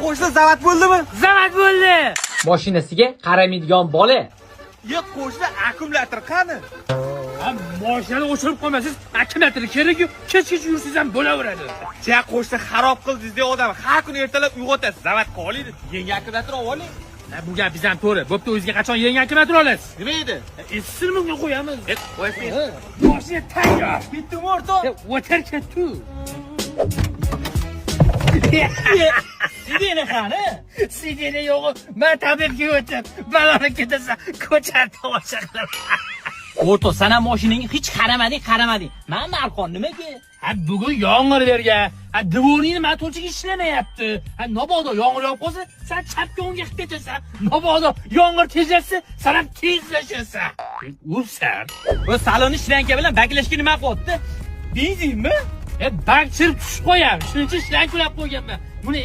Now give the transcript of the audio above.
qo'shni zavat bo'ldimi? Zavat bo'ldi. Mashinasiga qaramaydigan bola. Qo'shni akkumulyator qani? Mashinani o'chirib qo'ymaysiz, akkumulyator kerak-ku, kech-kech yursiz ham bo'laveradi. Qo'shni xarob qildingiz-da odam. Har kuni ertalab uyg'otasiz, zavat qolaydi. Yangi akkumulyator olib oling. Bu gapingiz ham to'g'ri. Bo'pti, o'zingizga qachon yangi akkumulyator olasiz? Nima edi? Silmingga qo'yamiz. Qo'yib. Mashina tayyor. Bittimi o'rta? O'tar ketdi. Sideni qani? Sideni yo'q. Men tabibga o'tib, baloni ketasan, ko'chani tomosha qilaman. O'rta, sana mashinangga hech qaramading. Men narxon nimaga? Bugun yomg'ir bergan. Dvorning motorchigi ishlamayapti. Mabodo yomg'ir yog'ib qolsa, sen chapga o'ngga ketasan. Mabodo yomg'ir tezlashsa, sen ham tezlashasan. Ursan. O salonni shlanka bilan baklashga nima qilyapti? Benzinmi? Bak chirib tushib qo'yam. Shuning uchun shlanka ulab qo'yganman. Buni